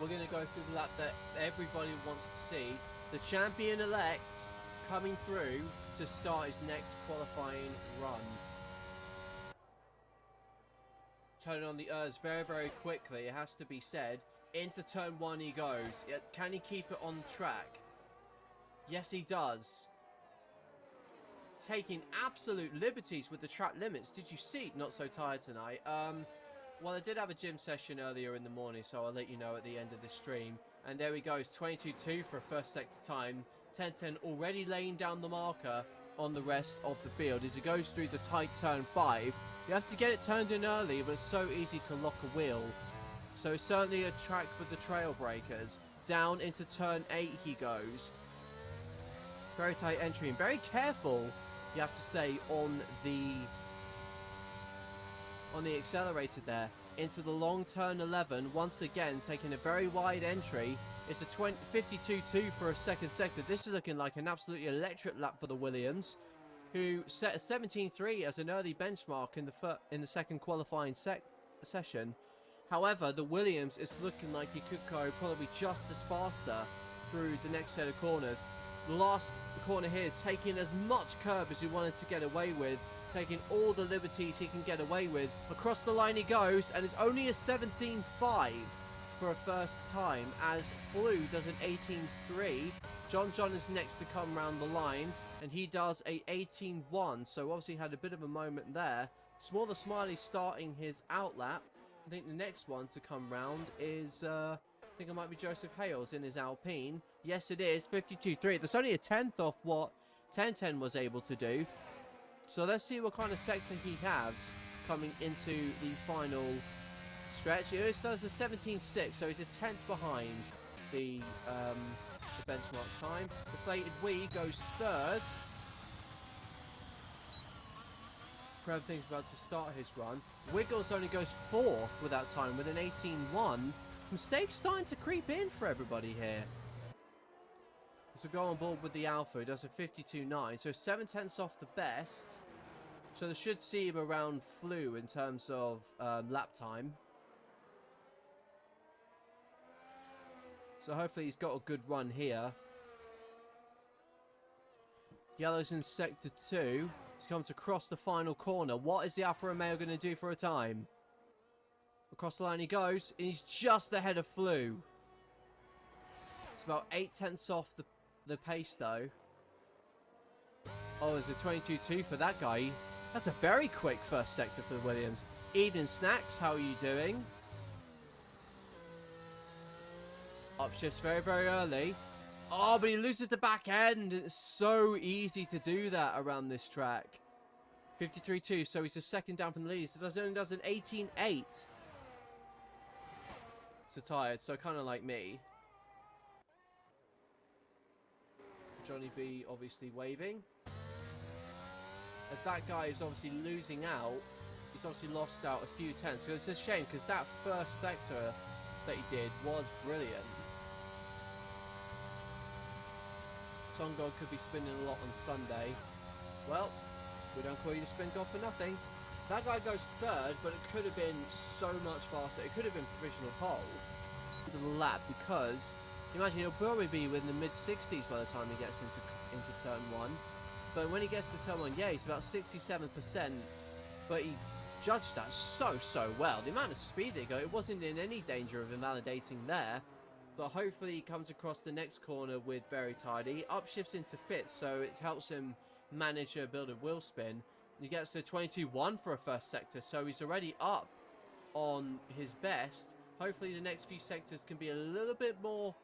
we're going to go through the lap that everybody wants to see. The champion-elect coming through to start his next qualifying run. Turning on the IIRs very, very quickly, it has to be said. Into turn 1 he goes. Can he keep it on track? Yes, he does. Taking absolute liberties with the track limits. Did you see? Not so tired tonight. Well, I did have a gym session earlier in the morning, so I'll let you know at the end of the stream. And there he goes, 22.2 for a first sector time. 10.10 already laying down the marker on the rest of the field as he goes through the tight turn 5. You have to get it turned in early, but it's so easy to lock a wheel. So certainly a track for the trail breakers. Down into turn 8 he goes. Very tight entry and very careful, you have to say, on the accelerator there. Into the long turn 11, once again taking a very wide entry. It's a 52.2 for a second sector. This is looking like an absolutely electric lap for the Williams, who set a 17.3 as an early benchmark in the second qualifying session. However, the Williams is looking like he could go probably just as faster through the next set of corners. The last corner here, taking as much curb as he wanted to get away with, taking all the liberties he can get away with. Across the line he goes, and it's only a 17.5 for a first time, as Blue does an 18.3. John is next to come round the line, and he does a 18.1, so obviously had a bit of a moment there. Smaller Smiley starting his outlap. I think the next one to come round is, I think it might be Joseph Hales in his Alpine. Yes, it is, 52.3. That's only a tenth off what 10.10 was able to do. So let's see what kind of sector he has coming into the final stretch. It does a 17.6, so he's a tenth behind the benchmark time. Deflated Wee goes third. Everything's about to start his run. Wiggles only goes fourth with that time with an 18.1. Mistakes starting to creep in for everybody here. To go on board with the Alpha, he does a 52.9, so 7 tenths off the best. So they should see him around Flu in terms of lap time. So hopefully he's got a good run here. Yellow's in sector 2. He's come to cross the final corner. What is the Alfa Romeo going to do for a time? Across the line he goes. And he's just ahead of Flu. It's about 8 tenths off the pace though. Oh, there's a 22.2 for that guy. That's a very quick first sector for the Williams. Evening Snacks, how are you doing? Upshifts very, very early. Oh, but he loses the back end. It's so easy to do that around this track. 53.2, so he's a second down from the lead. So only does an 18.8. So tired, so kind of like me. Johnny B obviously waving. As that guy is obviously losing out, he's obviously lost out a few tenths. So it's a shame because that first sector that he did was brilliant. Sun God could be spinning a lot on Sunday. Well, we don't call you the spin god for nothing. That guy goes third, but it could have been so much faster. It could have been provisional pole for the lap because imagine he'll probably be within the mid-60s by the time he gets into turn 1. But when he gets to turn 1, yeah, he's about 67%. But he judged that so well. The amount of speed they go, it wasn't in any danger of invalidating there. But hopefully he comes across the next corner with very tidy. He upshifts into fifth, so it helps him manage a build of wheel spin. He gets to 22.1 for a first sector, so he's already up on his best. Hopefully the next few sectors can be a little bit more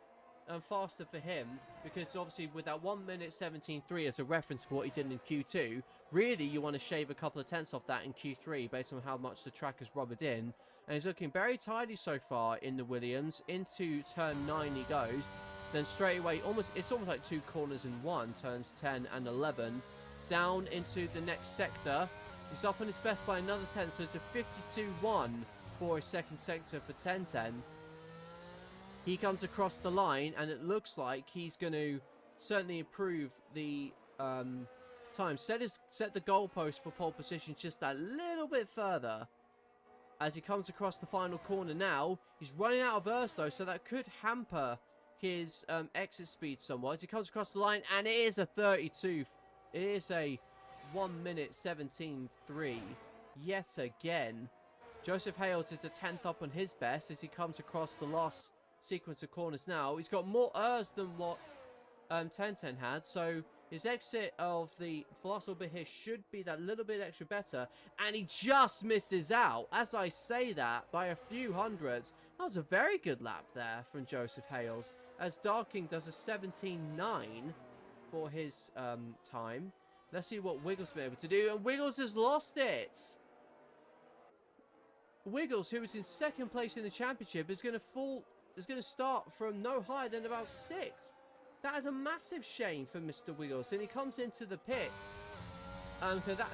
faster for him, because obviously with that 1 minute 17.3 as a reference for what he did in Q2, really you want to shave a couple of tenths off that in Q3 based on how much the track has rubbered in. And he's looking very tidy so far in the Williams. Into turn 9 he goes, then straight away it's almost like 2 corners in one, turns 10 and 11. Down into the next sector, he's up on his best by another 10, so it's a 52.1 for his second sector for 10.10. He comes across the line, and it looks like he's going to certainly improve the time. Set the goalpost for pole position just a little bit further. as he comes across the final corner now. He's running out of Urs though, so that could hamper his exit speed somewhat. As he comes across the line, and it is a 32. It is a 1 minute 17.3 yet again. Joseph Hales is the 10th up on his best as he comes across the last sequence of corners now. He's got more Urs than what 1010 had, so his exit of the Philosopher here should be that little bit extra better, and he just misses out, as I say that, by a few hundreds. That was a very good lap there from Joseph Hales, as Darking does a 17.9 for his time. Let's see what Wiggles been able to do, and Wiggles has lost it! Wiggles, who was in second place in the championship, is going to start from no higher than about 6th. That is a massive shame for Mr. Wiggles, and he comes into the pits.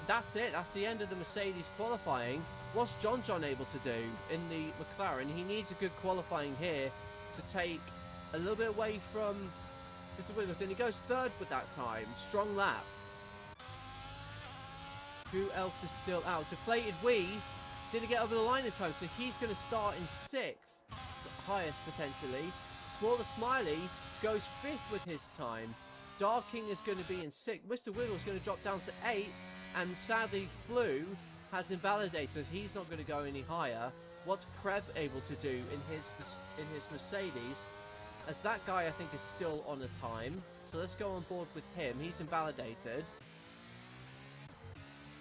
That's it. That's the end of the Mercedes qualifying. What's John able to do in the McLaren? He needs a good qualifying here to take a little bit away from Mr. Wiggles, and he goes 3rd with that time. Strong lap. Who else is still out? Deflated Wee didn't get over the line in time, so he's going to start in 6th, highest potentially. Smaller Smiley goes 5th with his time. Darking is going to be in 6th. Mr. Wiggles is going to drop down to 8th, and sadly Flew has invalidated. He's not going to go any higher. What's Prev able to do in his Mercedes? As that guy I think is still on a time, so let's go on board with him. He's invalidated.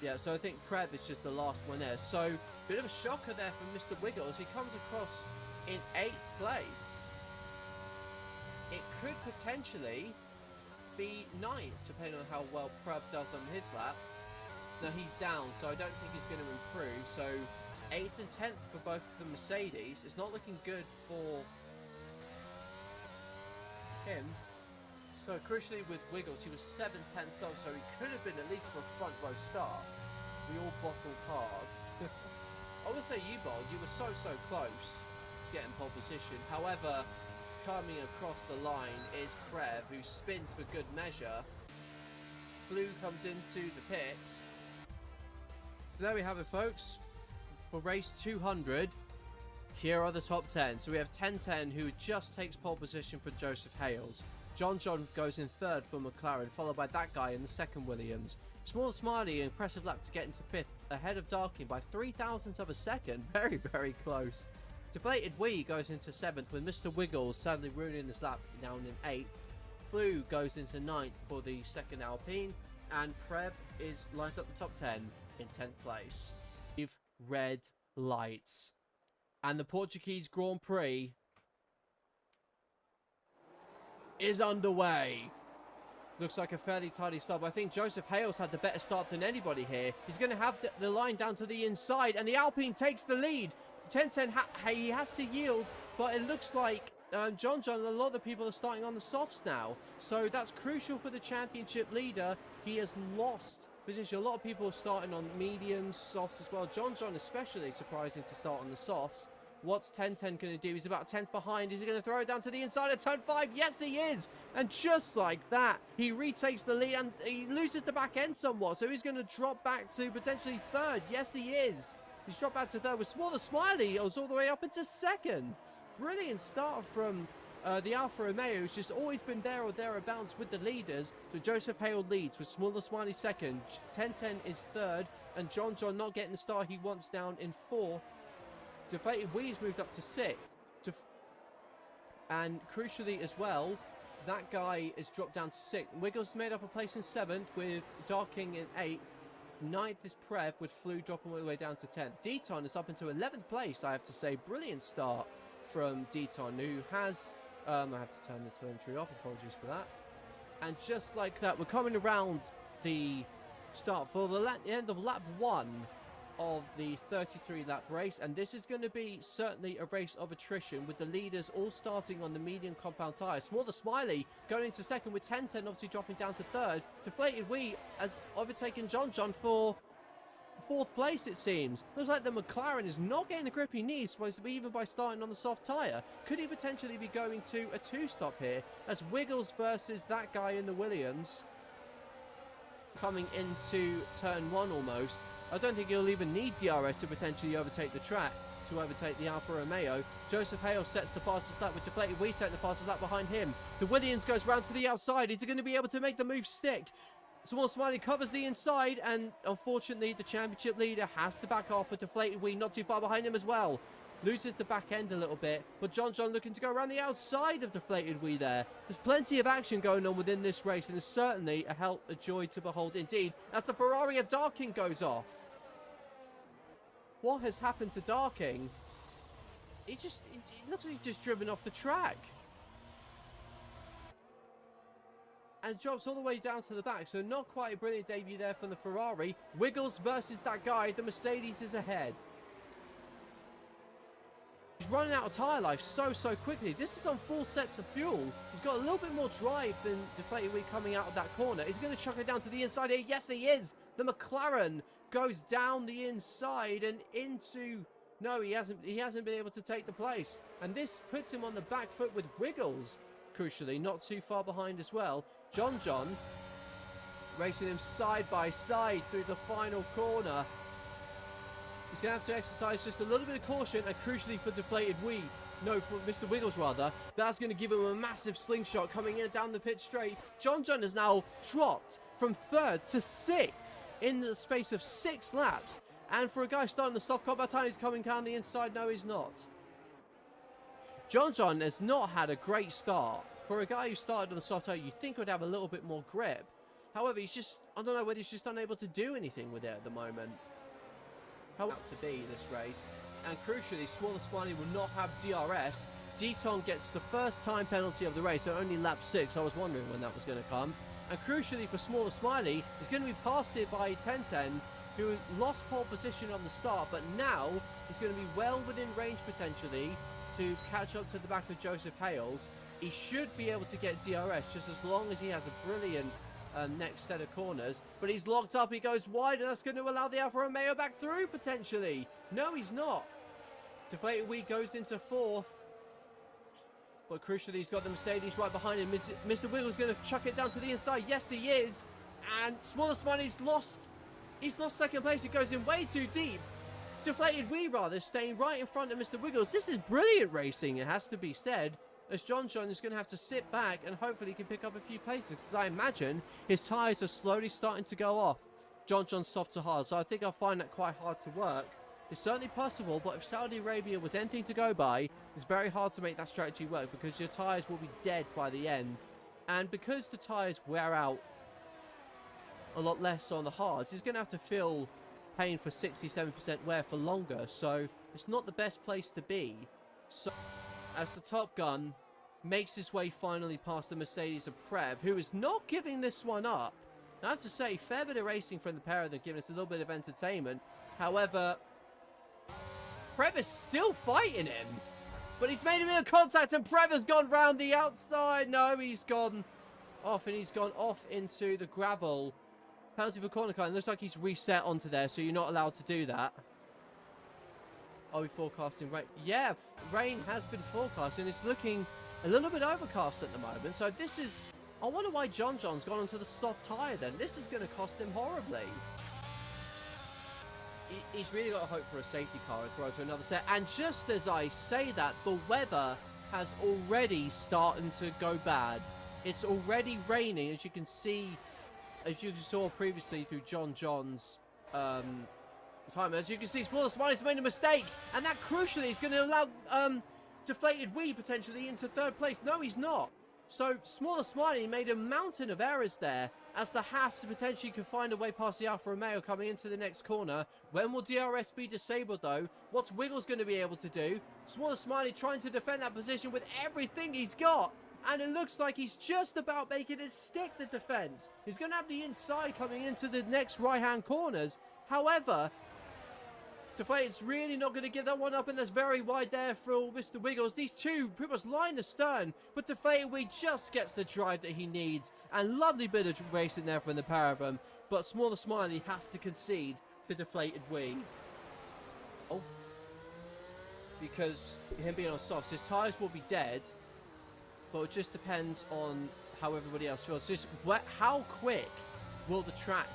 Yeah, so I think Prev is just the last one there. So, bit of a shocker there from Mr. Wiggles. He comes across in 8th place. It could potentially be 9th, depending on how well Prev does on his lap. Now, he's down, so I don't think he's going to improve. So, 8th and 10th for both of the Mercedes. It's not looking good for him. So crucially with Wiggles, he was 7/10 off, so he could have been at least for a front row start. We all bottled hard. I would say you bowled. You were so close to getting pole position. However, coming across the line is Prev, who spins for good measure. Blue comes into the pits. So there we have it, folks. For race 200, here are the top 10. So we have 1010, who just takes pole position for Joseph Hales. John goes in 3rd for McLaren, followed by that guy in the 2nd Williams. Small Smiley, impressive lap to get into 5th, ahead of Darking by 0.003 of a second. Very close. Deflated Wee goes into 7th, with Mr. Wiggles sadly ruining this lap down in 8th. Blue goes into 9th for the 2nd Alpine, and Prev lines up the top 10 in 10th place. Red lights. And the Portuguese Grand Prix is underway. Looks like a fairly tidy start. I think Joseph Hales had the better start than anybody here. He's going to have the line down to the inside, and the Alpine takes the lead. 1010, he has to yield, but it looks like John, a lot of the people are starting on the softs now. So that's crucial for the championship leader. He has lost position. A lot of people are starting on mediums, softs as well. John especially surprising to start on the softs. What's 1010 going to do? He's about 10th behind. Is he going to throw it down to the inside of turn 5? Yes, he is. And just like that, he retakes the lead and he loses the back end somewhat. So he's going to drop back to potentially 3rd. Yes, he is. He's dropped back to 3rd with Smaller Smiley. It was all the way up into 2nd. Brilliant start from the Alfa Romeo, who's just always been there or thereabouts with the leaders. So Joseph Hale leads with Smaller Smiley 2nd. 1010 is 3rd. And John not getting the start he wants down in 4th. Deflated Wee's moved up to 6th. And crucially as well, that guy is dropped down to 6th. Wiggles made up a place in 7th with Darking in 8th. 9th is Prev with Flew dropping all the way down to 10th. Deton is up into 11th place, I have to say. Brilliant start from Deton, who has... I have to turn the telemetry off. Apologies for that. And just like that, we're coming around the start for the end of lap 1 of the 33 lap race, and this is going to be certainly a race of attrition with the leaders all starting on the medium compound tyre. Smaller Smiley going into 2nd with 1010 obviously dropping down to 3rd. Deflated Wee has overtaken John for 4th place, it seems. Looks like the McLaren is not getting the grip he needs, supposed to be even by starting on the soft tyre. Could he potentially be going to a 2-stop here as Wiggles versus that guy in the Williams coming into turn 1 almost. I don't think he'll even need DRS to potentially overtake the track, to overtake the Alfa Romeo. Joseph Hale sets the fastest lap with deflated wheel, set the fastest lap behind him. The Williams goes round to the outside. Is he going to be able to make the move stick? Small Smiley covers the inside, and unfortunately the championship leader has to back off with deflated wheel not too far behind him as well. Loses the back end a little bit, but John looking to go around the outside of deflated wheel there. There's plenty of action going on within this race, and it's certainly a joy to behold indeed, as the Ferrari of Darking goes off. What has happened to Darking? It looks like he's just driven off the track. And drops all the way down to the back, so not quite a brilliant debut there from the Ferrari. Wiggles versus that guy, the Mercedes is ahead. He's running out of tyre life so quickly. This is on full sets of fuel. He's got a little bit more drive than deflated wheel coming out of that corner. He's going to chuck it down to the inside here. Yes, he is. The McLaren goes down the inside and into... No, he hasn't been able to take the place. And this puts him on the back foot with Wiggles, crucially, not too far behind as well. John racing him side by side through the final corner. He's going to have to exercise just a little bit of caution, and crucially for deflated wheel. No, for Mr. Wiggles rather. That's going to give him a massive slingshot coming in down the pit straight. John has now dropped from 3rd to 6th in the space of 6 laps. And for a guy starting the soft car, by the time he's coming down the inside, no, he's not. John has not had a great start. For a guy who started on the soft tire, you'd think would have a little bit more grip. However, he's just, I don't know whether he's just unable to do anything with it at the moment. How to be this race. And crucially, Smaller Smiley will not have DRS. Deton gets the first time penalty of the race, so only lap 6. I was wondering when that was going to come. And crucially for Smaller Smiley, he's going to be passed here by 1010, who lost pole position on the start, but now he's going to be well within range potentially to catch up to the back of Joseph Hales. He should be able to get DRS just as long as he has a brilliant next set of corners, but he's locked up. He goes wide, and that's going to allow the Alfa Romeo back through potentially. No, he's not. Deflated wheel goes into 4th, but crucially he's got the Mercedes right behind him. Mr. Wiggles going to chuck it down to the inside. Yes, he is. And Smaller Smiley's lost. He's lost 2nd place. It goes in way too deep. Deflated wheel rather staying right in front of Mr. Wiggles. This is brilliant racing, it has to be said, as John is going to have to sit back and hopefully he can pick up a few places, because I imagine his tyres are slowly starting to go off. John's soft to hard, so I think I'll find that quite hard to work. It's certainly possible, but if Saudi Arabia was anything to go by, it's very hard to make that strategy work, because your tyres will be dead by the end. And because the tyres wear out a lot less on the hards, he's going to have to fill paying for 67% wear for longer, so it's not the best place to be. So as the Top Gun makes his way finally past the Mercedes of Prev, who is not giving this one up. I have to say, fair bit of racing from the pair of them, giving us a little bit of entertainment. However, Prev is still fighting him, but he's made a bit of contact, and Prev has gone round the outside. No, he's gone off, and he's gone off into the gravel. Penalty for corner car, and looks like he's reset onto there, so you're not allowed to do that. Are we forecasting rain? Yeah, rain has been forecast, and it's looking a little bit overcast at the moment. So this is... I wonder why John's gone onto the soft tyre then. This is going to cost him horribly. He's really got to hope for a safety car and throw to another set. And just as I say that, the weather has already started to go bad. It's already raining, as you can see... As you saw previously through John's time. As you can see, Smaller Smiley's made a mistake, and that crucially is going to allow deflated wheel potentially into 3rd place. No, he's not. So Smaller Smiley made a mountain of errors there, as the Haas potentially could find a way past the Alfa Romeo coming into the next corner. When will DRS be disabled though? What's Wiggles going to be able to do? Smaller Smiley trying to defend that position with everything he's got. And it looks like he's just about making it stick the defense. He's going to have the inside coming into the next right-hand corners. However, Deflated's really not going to give that one up, and that's very wide there for Mr. Wiggles. These two pretty much line astern, but Deflated just gets the drive that he needs. And lovely bit of racing there from the pair of them. But Smaller Smiley has to concede to Deflated Wee. Oh. Because him being on softs, his tyres will be dead. But it just depends on how everybody else feels. Just how quick will the track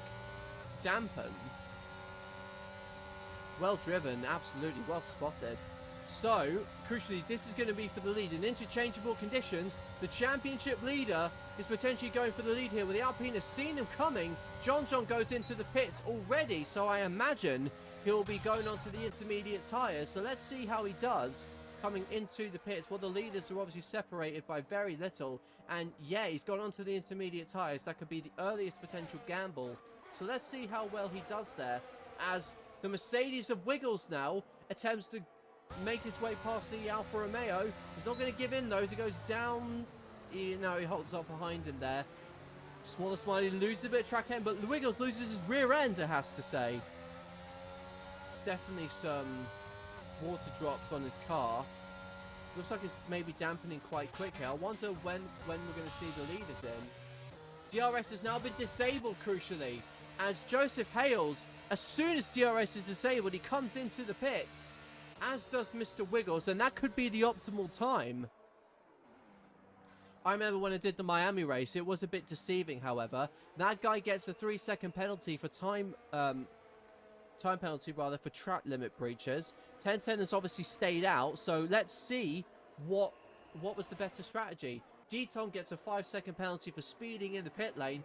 dampen Well driven, absolutely, well spotted. So, crucially, this is going to be for the lead. In interchangeable conditions, the championship leader is potentially going for the lead here, with the Alpine has seen him coming. John goes into the pits already, so I imagine he'll be going on to the intermediate tyres. So let's see how he does coming into the pits. Well, the leaders are obviously separated by very little, and yeah, he's gone on to the intermediate tyres. That could be the earliest potential gamble. So let's see how well he does there, as the Mercedes of Wiggles now attempts to make his way past the Alfa Romeo. He's not going to give in though as he goes down. He holds up behind him there. Smaller Smiley loses a bit of track end, but Wiggles loses his rear end, it has to say. It's definitely some water drops on his car. Looks like it's maybe dampening quite quickly. I wonder when we're going to see the leaders in. DRS has now been disabled, crucially, as Joseph Hales, as soon as DRS is disabled, he comes into the pits, as does Mr. Wiggles, and that could be the optimal time. I remember when I did the Miami race, it was a bit deceiving, however. That guy gets a 3-second penalty for time penalty for track limit breaches. 1010 has obviously stayed out, so let's see what was the better strategy. D-Tom gets a 5-second penalty for speeding in the pit lane.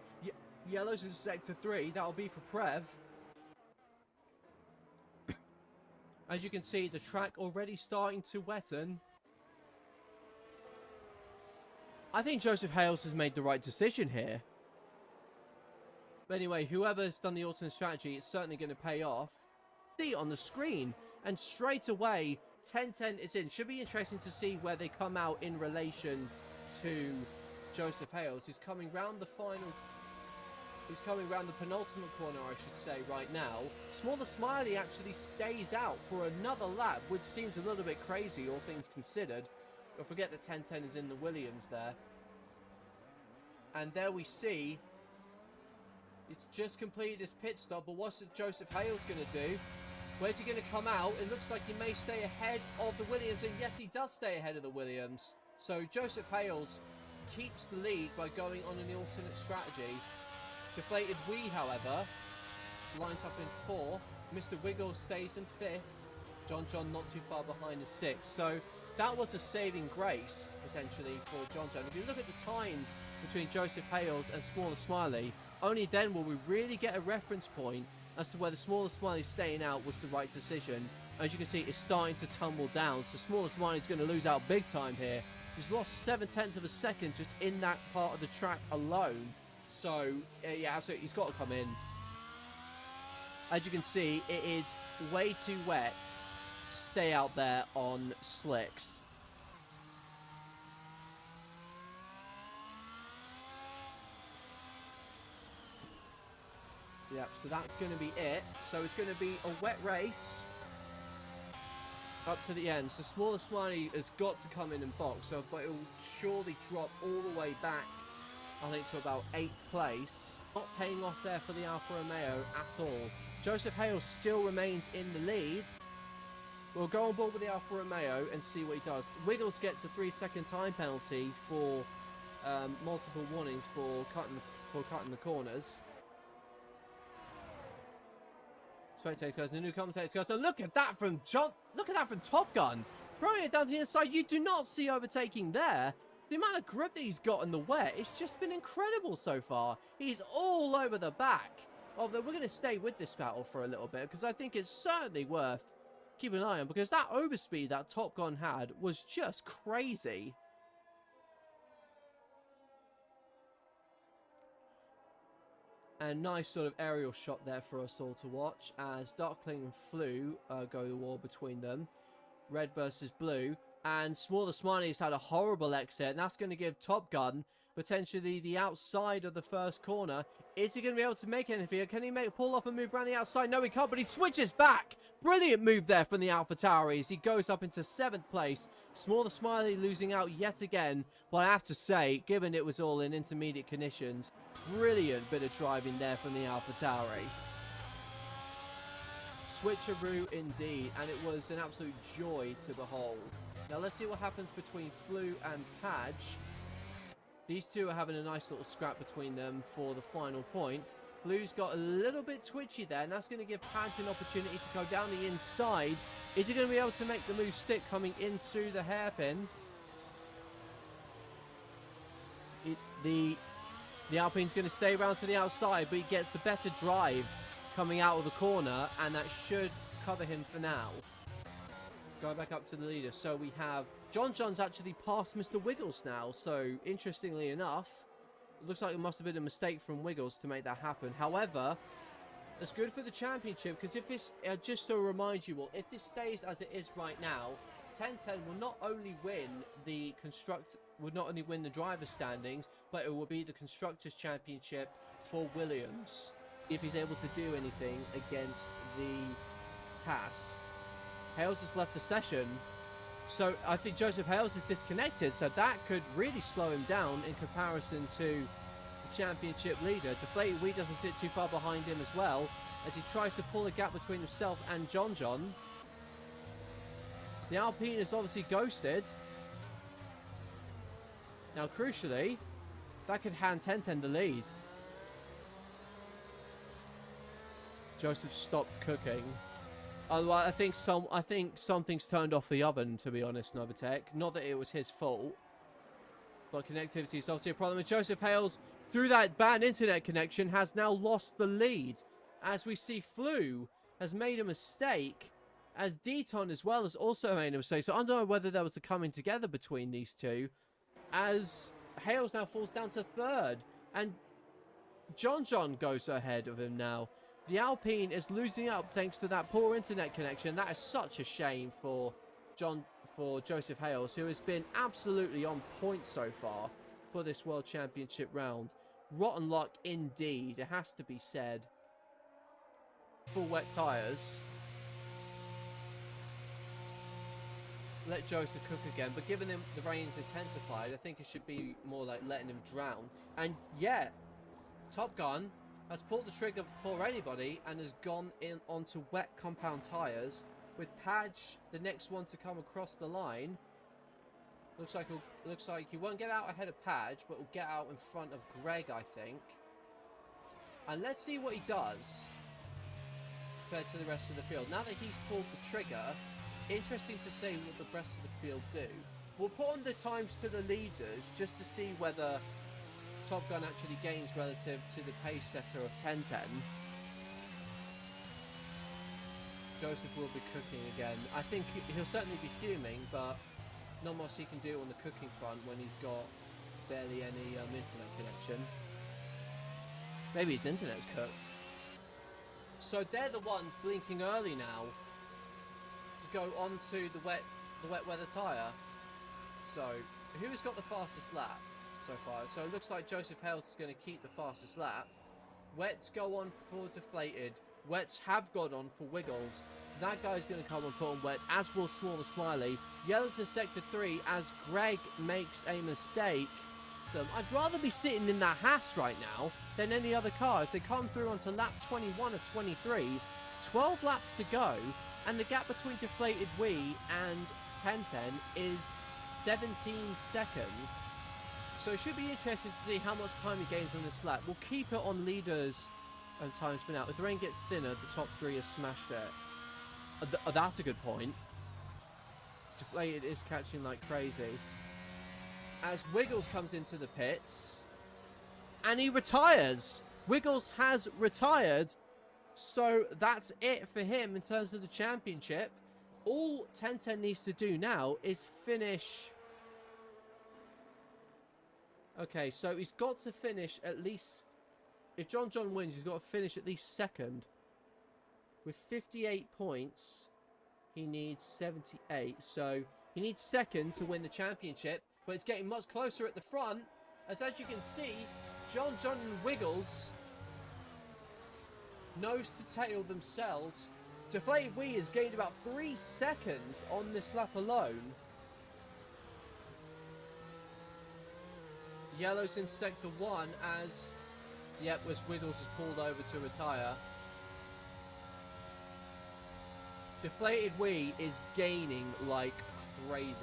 Yellow's in sector 3, that'll be for Prev. As you can see, the track already starting to wetten. I think Joseph Hales has made the right decision here. But anyway, whoever's done the alternate strategy, it's certainly going to pay off. See on the screen, and straight away, 1010 is in. Should be interesting to see where they come out in relation to Joseph Hales, who's coming round the final. He's coming round the penultimate corner, I should say, right now. Smaller Smiley actually stays out for another lap, which seems a little bit crazy, all things considered. Don't forget that 1010 is in the Williams there. And there we see, it's just completed his pit stop, but what's Joseph Hales going to do? Where's he going to come out? It looks like he may stay ahead of the Williams, and yes, he does stay ahead of the Williams. So Joseph Hales keeps the lead by going on an alternate strategy. Deflated Wee, however, lines up in 4th. Mr. Wiggles stays in 5th. John not too far behind is 6th. So that was a saving grace, potentially, for John. If you look at the times between Joseph Hales and Smaller Smiley, only then will we really get a reference point as to whether Smaller Smiley staying out was the right decision. As you can see, it's starting to tumble down, so Smaller Smiley's going to lose out big time here. He's lost 7/10 of a second just in that part of the track alone. So, yeah, absolutely, he's got to come in. As you can see, it is way too wet to stay out there on slicks. Yep, so that's going to be it. So it's going to be a wet race up to the end. So Smaller Smiley has got to come in and box, but it will surely drop all the way back, I think, to about 8th place. Not paying off there for the Alfa Romeo at all. Joseph Hales still remains in the lead. We'll go on board with the Alfa Romeo and see what he does. Wiggles gets a 3-second time penalty for multiple warnings for cutting the corners. Spectators goes, the new commentator goes, and look at that from Top Gun. Throwing it down to the inside, you do not see overtaking there. The amount of grip that he's got in the wet, it's just been incredible so far. He's all over the back. Although we're going to stay with this battle for a little bit, because I think it's certainly worth keeping an eye on, because that overspeed that Top Gun had was just crazy. And nice sort of aerial shot there for us all to watch as Darkling and Flew go to war between them. Red versus blue. And Smaller Smiley's had a horrible exit, and that's going to give Top Gun potentially the outside of the first corner. Is he going to be able to make anything here? Can he pull off and move around the outside? No, he can't, but he switches back. Brilliant move there from the AlphaTauri as he goes up into 7th place. Smaller Smiley losing out yet again. But I have to say, given it was all in intermediate conditions, brilliant bit of driving there from the AlphaTauri. Switcheroo indeed, and it was an absolute joy to behold. Now let's see what happens between Flew and Padge. These two are having a nice little scrap between them for the final point. Blue's got a little bit twitchy there, and that's going to give Padge an opportunity to go down the inside. Is he going to be able to make the move stick coming into the hairpin? The Alpine's going to stay around to the outside, but he gets the better drive coming out of the corner, and that should cover him for now. Going back up to the leader. So we have John's actually passed Mr. Wiggles now. So interestingly enough, it looks like it must have been a mistake from Wiggles to make that happen. However, that's good for the championship, because if this, just to remind you all, if this stays as it is right now, 10-10 will not only win the driver's standings, but it will be the constructors championship for Williams if he's able to do anything against the Haas. Hales has left the session, so I think Joseph Hales is disconnected, so that could really slow him down in comparison to the championship leader. Deflated Wee doesn't sit too far behind him as well, as he tries to pull a gap between himself and John. The Alpine is obviously ghosted. Now, crucially, that could hand 10-10 the lead. Joseph stopped cooking. I think something's turned off the oven, to be honest, Novatech. Not that it was his fault, but connectivity is obviously a problem. And Joseph Hales, through that bad internet connection, has now lost the lead. As we see, Flu has made a mistake, as Deton as well has also made a mistake. So I don't know whether there was a coming together between these two, as Hales now falls down to third, and John goes ahead of him now. The Alpine is losing up thanks to that poor internet connection. That is such a shame for Joseph Hales, who has been absolutely on point so far for this World Championship round. Rotten luck indeed, it has to be said. Full wet tyres. Let Joseph cook again, but given him the rain's intensified, I think it should be more like letting him drown. And yeah, Top Gun has pulled the trigger before anybody and has gone in onto wet compound tyres, with Padge the next one to come across the line. Looks like he won't get out ahead of Padge, but will get out in front of Greg, I think. And let's see what he does compared to the rest of the field. Now that he's pulled the trigger, interesting to see what the rest of the field do. We'll put on the times to the leaders just to see whether Top Gun actually gains relative to the pace setter of 10-10. Joseph will be cooking again. I think he'll certainly be fuming, but not much he can do on the cooking front when he's got barely any internet connection. Maybe his internet's cooked. So they're the ones blinking early now to go onto the wet weather tyre. So who's got the fastest lap so far? So it looks like Joseph Hales is going to keep the fastest lap. Wets go on for Deflated. Wets have gone on for Wiggles. That guy's going to come and put on Wets, as will Smaller Smiley. Yellow to Sector 3 as Greg makes a mistake. I'd rather be sitting in that Haas right now than any other car as they come through onto lap 21 of 23. 12 laps to go, and the gap between Deflated Wee and 10-10 is 17 seconds. So it should be interesting to see how much time he gains on this lap. We'll keep it on leaders and times for now. If the rain gets thinner, the top three have smashed it. That's a good point. Deflated is catching like crazy. As Wiggles comes into the pits, and he retires. Wiggles has retired. So that's it for him in terms of the championship. All 10-10 needs to do now is finish. Okay, so he's got to finish at least. If John wins, he's got to finish at least second. With 58 points, he needs 78. So he needs second to win the championship. But it's getting much closer at the front. As you can see, John and Wiggles nose to tail themselves. Deflated Wee has gained about 3 seconds on this lap alone. Yellow's in sector 1 as, yep, as Wiggles is pulled over to retire. Deflated Wee is gaining like crazy.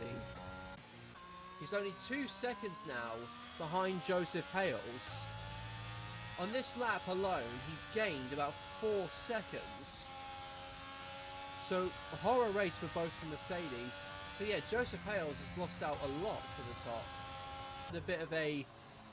He's only 2 seconds now behind Joseph Hales On this lap alone, he's gained about 4 seconds. So, a horror race for both the Mercedes. So yeah, Joseph Hales has lost out a lot to the top. A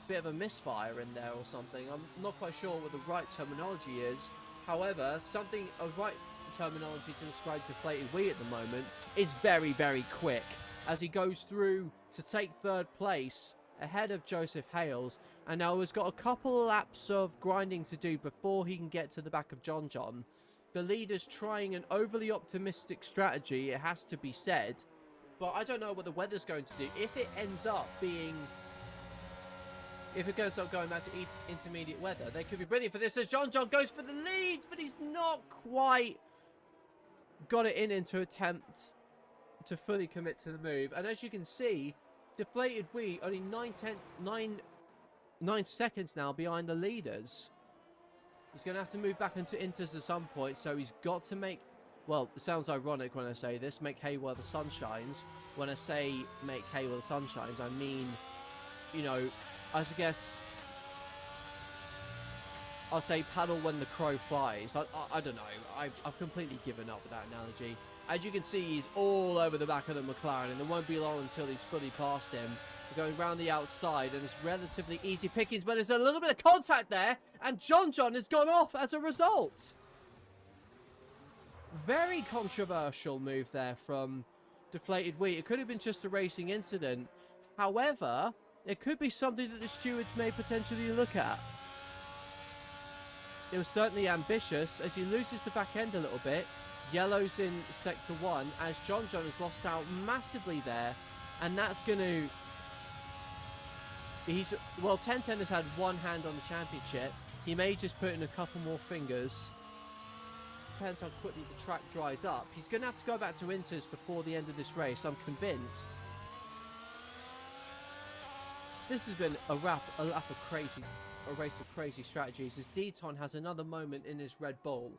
bit of a misfire in there or something. I'm not quite sure what the right terminology is. However, a right terminology to describe Deflated Wee at the moment is very, very quick. As he goes through to take third place ahead of Joseph Hales, and now he's got a couple of laps of grinding to do before he can get to the back of John. The leader's trying an overly optimistic strategy, it has to be said, but I don't know what the weather's going to do. If it ends up going back to intermediate weather, they could be brilliant for this as John goes for the lead, but he's not quite got it into attempt to fully commit to the move. And as you can see, Deflated Wee only 9 seconds now behind the leaders. He's going to have to move back into inters at some point, so he's got to make... Well, it sounds ironic when I say this, make hay while the sun shines. When I say make hay while the sun shines, I mean, you know, I guess I'll say paddle when the crow flies. I don't know. I've completely given up with that analogy. As you can see, he's all over the back of the McLaren, and it won't be long until he's fully past him. We're going round the outside, and it's relatively easy pickings, but there's a little bit of contact there, and John has gone off as a result. Very controversial move there from Deflated Wee. It could have been just a racing incident. However, it could be something that the stewards may potentially look at. It was certainly ambitious as he loses the back end a little bit. Yellow's in sector 1 as John has lost out massively there, and that's going to... Well, 1010 has had one hand on the championship. He may just put in a couple more fingers. Depends how quickly the track dries up. He's going to have to go back to inters before the end of this race, I'm convinced. This has been a race of crazy strategies as Deaton has another moment in his Red Bull.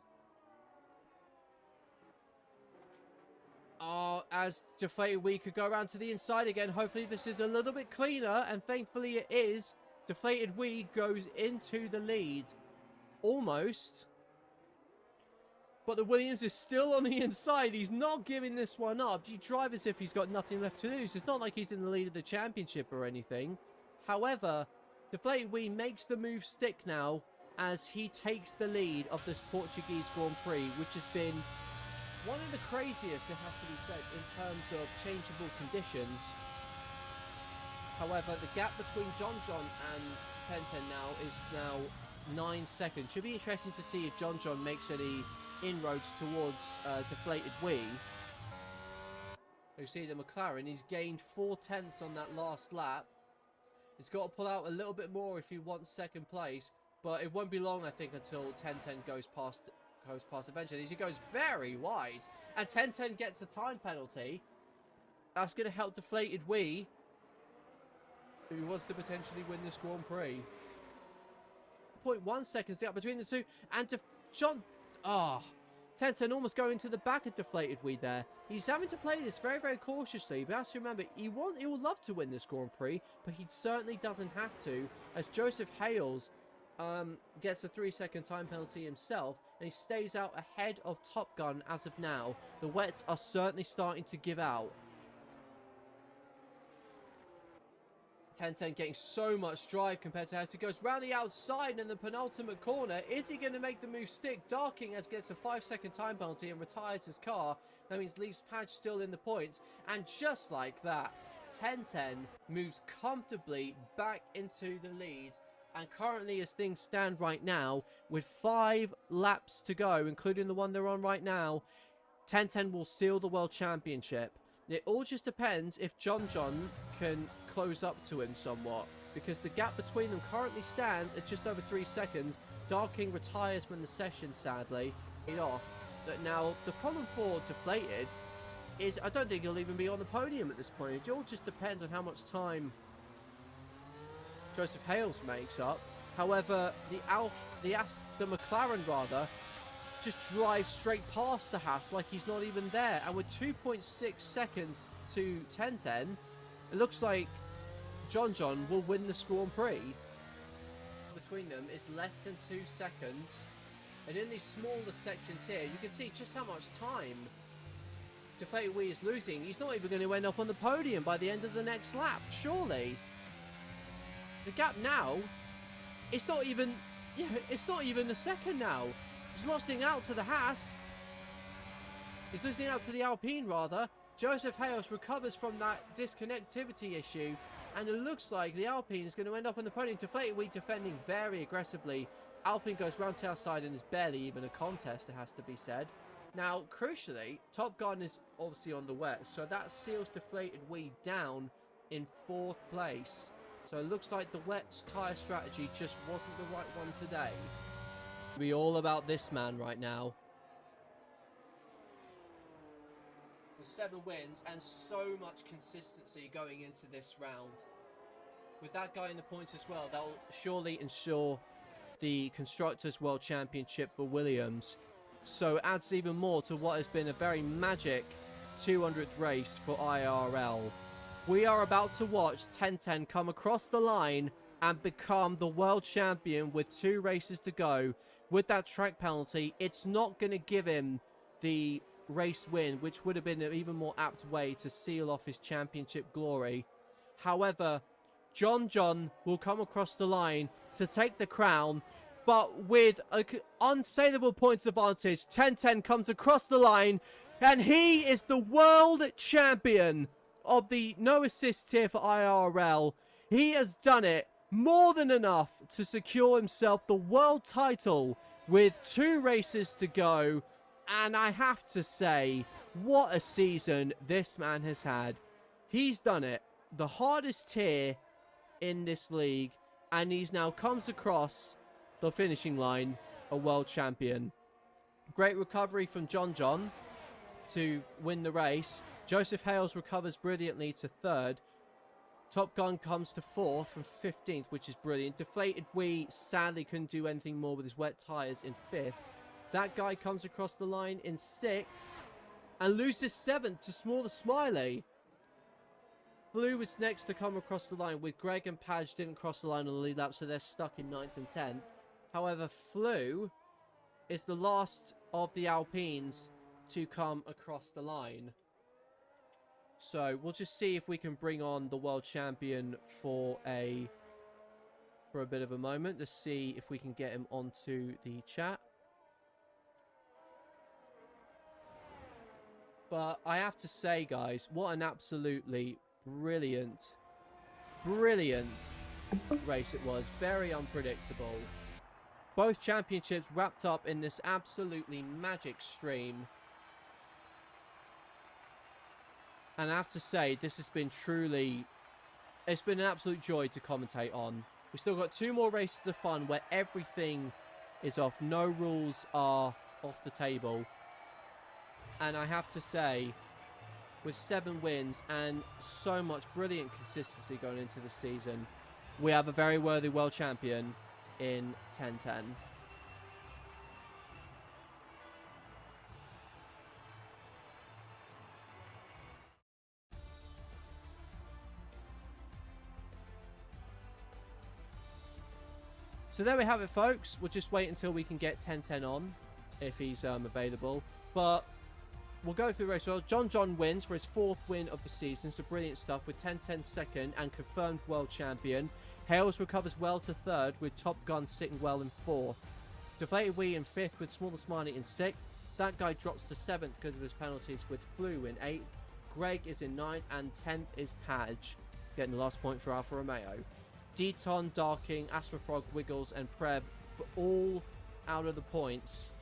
As Deflated Wee could go around to the inside again. Hopefully this is a little bit cleaner, and thankfully it is. Deflated Wee goes into the lead. Almost. But the Williams is still on the inside. He's not giving this one up. You drive as if he's got nothing left to lose. It's not like he's in the lead of the championship or anything. However, Deflated Wee makes the move stick now as he takes the lead of this Portuguese Grand Prix, which has been one of the craziest, it has to be said, in terms of changeable conditions. However, the gap between John and 1010 now is now 9 seconds. Should be interesting to see if John makes any inroads towards Deflated Wee. You see the McLaren, he's gained 4/10 on that last lap. He's got to pull out a little bit more if he wants second place, but it won't be long, I think, until 1010 goes past eventually. He goes very wide, and 1010 gets the time penalty. That's going to help Deflated Wee, who wants to potentially win this Grand Prix. 0.1 seconds gap between the two, and John... 1010 almost going to the back of Deflated Wee there. He's having to play this very, very cautiously, but has to remember, he would love to win this Grand Prix, but he certainly doesn't have to, as Joseph Hales gets a 3-second time penalty himself, and he stays out ahead of Top Gun as of now. The wets are certainly starting to give out. 1010 getting so much drive compared to as he goes round the outside in the penultimate corner. Is he going to make the move stick? Darking as gets a 5-second time penalty and retires his car. That means leaves Padge still in the points. And just like that, 1010 moves comfortably back into the lead. And currently, as things stand right now, with 5 laps to go, including the one they're on right now, 1010 will seal the World Championship. It all just depends if John can close up to him somewhat, because the gap between them currently stands at just over 3 seconds. Darking retires from the session, sadly. But now, the problem for Deflated is I don't think he'll even be on the podium at this point. It all just depends on how much time Joseph Hales makes up. However, the McLaren rather just drives straight past the Haas like he's not even there, and with 2.6 seconds to 1010, it looks like John will win the Grand Prix. between them is less than 2 seconds. And in these smaller sections here, you can see just how much time Deflated Wee is losing. He's not even going to end up on the podium by the end of the next lap, surely. The gap now, it's not even a second now. He's losing out to the Haas. He's losing out to the Alpine, rather. Joseph Hales recovers from that disconnectivity issue, and it looks like the Alpine is going to end up on the podium. Deflated Wee defending very aggressively. Alpine goes round to outside, and is barely even a contest, it has to be said. Now, crucially, Top Gun is obviously on the wet, so that seals Deflated Wee down in 4th place. So it looks like the wet tyre strategy just wasn't the right one today. It'll be all about this man right now. With 7 wins and so much consistency going into this round. With that guy in the points as well, that will surely ensure the Constructors' World Championship for Williams. So it adds even more to what has been a very magic 200th race for IIRL. We are about to watch 1010 come across the line and become the world champion with 2 races to go. With that track penalty, it's not going to give him the race win, which would have been an even more apt way to seal off his championship glory. However, John will come across the line to take the crown, but with an unsayable points advantage. 1010 comes across the line, and he is the world champion of the no assist tier for IIRL. He has done it more than enough to secure himself the world title with 2 races to go. And I have to say, what a season this man has had. He's done it. The hardest tier in this league, and he's now comes across the finishing line a world champion. Great recovery from John to win the race. Joseph Hales recovers brilliantly to 3rd. Top Gun comes to 4th from 15th, which is brilliant. Deflated Wee sadly couldn't do anything more with his wet tyres in 5th. That guy comes across the line in 6th and loses 7th to Smaller Smiley. Flew was next to come across the line, with Greg and Padge didn't cross the line on the lead lap, so they're stuck in 9th and 10th. However, Flew is the last of the Alpines to come across the line. So we'll just see if we can bring on the world champion for a bit of a moment to see if we can get him onto the chat. But I have to say, guys, what an absolutely brilliant race it was. Very unpredictable. Both championships wrapped up in this absolutely magic stream. And I have to say, this has been truly... It's been an absolute joy to commentate on. We've still got 2 more races of fun where everything is off. No rules are off the table. And I have to say, with 7 wins and so much brilliant consistency going into the season, we have a very worthy world champion in 1010. So there we have it, folks. We'll just wait until we can get 1010 on, if he's available. But we'll go through the race. Well, John wins for his 4th win of the season. So brilliant stuff with 1010 second and confirmed world champion. Hales recovers well to 3rd, with Top Gun sitting well in 4th. Deflated Wee in 5th, with Smaller Smiley in 6th. That guy drops to 7th because of his penalties, with Flew in 8th. Greg is in 9th, and 10th is Padge, getting the last point for Alfa Romeo. Deton, Darking, Asperfrog, Wiggles, and Preb all out of the points.